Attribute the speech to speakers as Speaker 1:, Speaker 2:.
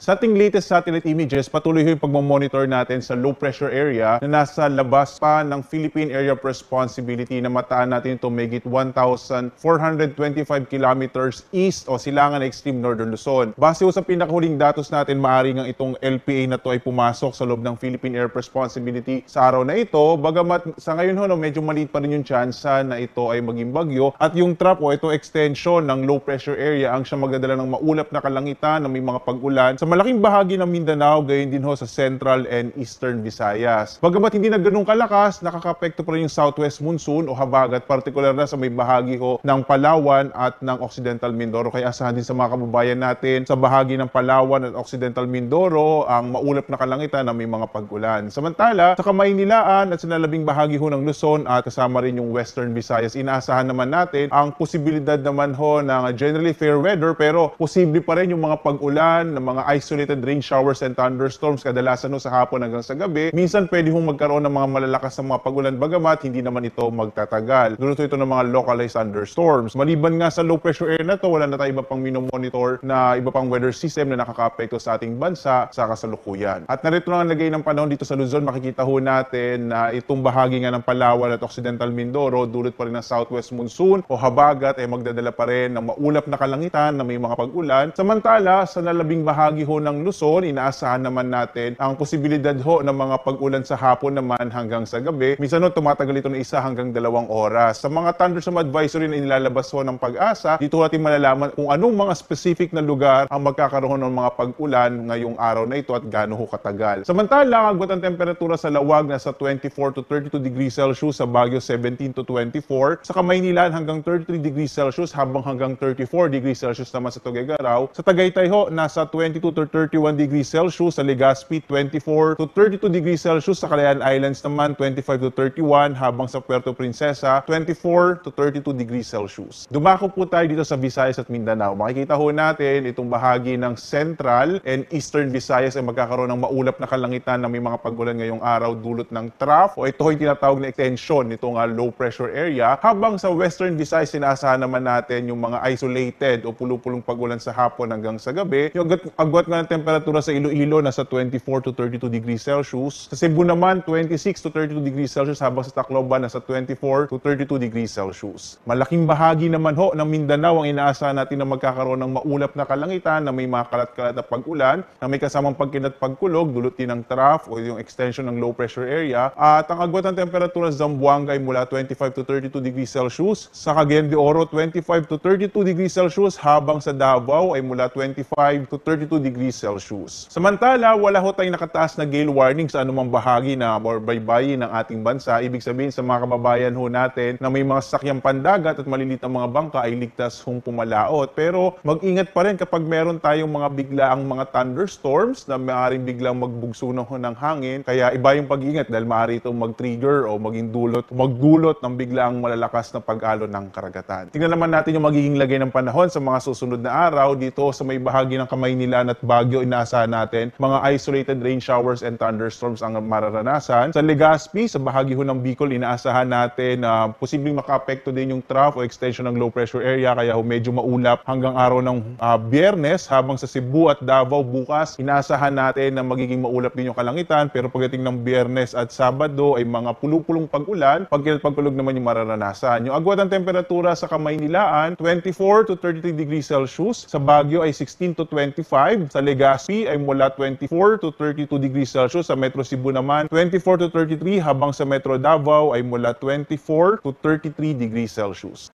Speaker 1: Sa ating latest satellite images, patuloy yung pagmamonitor natin sa low pressure area na nasa labas pa ng Philippine Area of Responsibility na mataan natin ito megit 1,425 kilometers east o silangan ng extreme northern Luzon. Base sa pinakahuling datos natin, maaari nga itong LPA na to ay pumasok sa loob ng Philippine Area of Responsibility sa araw na ito. Bagamat sa ngayon medyo maliit pa rin yung chance na ito ay maging bagyo at yung trap o itong extension ng low pressure area ang siya magdadala ng maulap na kalangitan na may mga pag-ulan sa malaking bahagi ng Mindanao, gayon din sa Central and Eastern Visayas. Bagamat hindi na ganun kalakas, nakakapekto pa rin yung southwest monsoon o habagat, partikular na sa may bahagi ng Palawan at ng Occidental Mindoro. Kaya asahan din sa mga kababayan natin sa bahagi ng Palawan at Occidental Mindoro ang maulap na kalangitan na may mga pag-ulan. Samantala, sa Kamaynilaan at sa nalabing bahagi ng Luzon at kasama rin yung Western Visayas, inaasahan naman natin ang posibilidad naman ng generally fair weather, pero posible pa rin yung mga pag-ulan, ng mga isolated rain showers and thunderstorms kadalasan sa hapon hanggang sa gabi. Minsan pwede magkaroon ng mga malalakas na mga pag-ulan bagamat hindi naman ito magtatagal. Duluto ito ng mga localized thunderstorms. Maliban nga sa low pressure area na to, wala na tayo iba pang minomonitor na iba pang weather system na nakaka-apekto sa ating bansa sa kasalukuyan. At narito na ang lagay ng panahon dito sa Luzon. Makikita natin na itong bahagi nga ng Palawan at Occidental Mindoro, dulot pa rin ng southwest monsoon o habagat ay magdadala pa rin ng maulap na kalangitan na may mga pag-ulan. Samantala, sa nalabing bahagi ng Luzon, inaasahan naman natin ang posibilidad ng mga pag-ulan sa hapon naman hanggang sa gabi. Minsan tumatagal ito ng 1 hanggang 2 oras. Sa mga thunderstorm advisory na inilalabas ng Pag-asa, dito natin malalaman kung anong mga specific na lugar ang magkakaroon ng mga pag-ulan ngayong araw na ito at gaano katagal. Samantala, ang agwat ng temperatura sa Lawag nasa 24 to 32 degrees Celsius, sa Baguio 17 to 24, sa Kamaynilan hanggang 33 degrees Celsius habang hanggang 34 degrees Celsius naman sa Tuguegarao. Sa Tagaytay nasa 22 to 31 degrees Celsius, sa Legazpi 24 to 32 degrees Celsius, sa Calayan Islands naman 25 to 31 habang sa Puerto Princesa 24 to 32 degrees Celsius. Dumako po tayo dito sa Visayas at Mindanao. Makikita natin itong bahagi ng Central and Eastern Visayas ay magkakaroon ng maulap na kalangitan na may mga pag-ulan ngayong araw dulot ng trough o ito yung tinatawag na extension nitong low pressure area. Habang sa Western Visayas, sinaasahan naman natin yung mga isolated o pulupulong pag-ulan sa hapon hanggang sa gabi. Yung agwat nga ng temperatura sa Iloilo nasa 24 to 32 degrees Celsius. Sa Cebu naman 26 to 32 degrees Celsius habang sa Tacloban nasa 24 to 32 degrees Celsius. Malaking bahagi naman ng Mindanao ang inaasahan natin na magkakaroon ng maulap na kalangitan na may mga kalat-kalat na pag-ulan na may kasamang pagkinat pagkulog dulot din ng trough o yung extension ng low pressure area. At ang agwat ng temperatura sa Zamboanga ay mula 25 to 32 degrees Celsius. Sa Cagayan de Oro 25 to 32 degrees Celsius habang sa Davao ay mula 25 to 32 degrees Celsius. Samantala, wala tayong nakataas na gale warning sa anumang bahagi or baybayin ng ating bansa. Ibig sabihin sa mga kababayan natin na may mga sasakyang pandagat at malilit na mga bangka ay ligtas pumalaot. Pero mag-ingat pa rin kapag meron tayong mga biglaang mga thunderstorms na maaaring biglang magbugso ng hangin. Kaya iba yung pag-ingat dahil maaari itong mag-trigger o magdulot ng biglaang malalakas na pag-alon ng karagatan. Tingnan naman natin yung magiging lagay ng panahon sa mga susunod na araw. Dito sa may bahagi ng Kamaynilan at Baguio, inaasahan natin mga isolated rain showers and thunderstorms ang mararanasan. Sa Legazpi, sa bahagi ng Bicol, inaasahan natin na posibleng makaapekto din yung trough o extension ng low pressure area kaya medyo maulap hanggang araw ng Biyernes. Habang sa Cebu at Davao bukas, inaasahan natin na magiging maulap din yung kalangitan pero pagdating ng Biyernes at Sabado ay mga pulupulong pag-ulan. Pagkulog naman yung mararanasan. Yung agwat ng temperatura sa Kamaynilaan 24 to 33 degrees Celsius, sa Baguio ay 16 to 25, sa Legazpi ay mula 24 to 32 degrees Celsius, sa Metro Cebu naman 24 to 33 habang sa Metro Davao ay mula 24 to 33 degrees Celsius.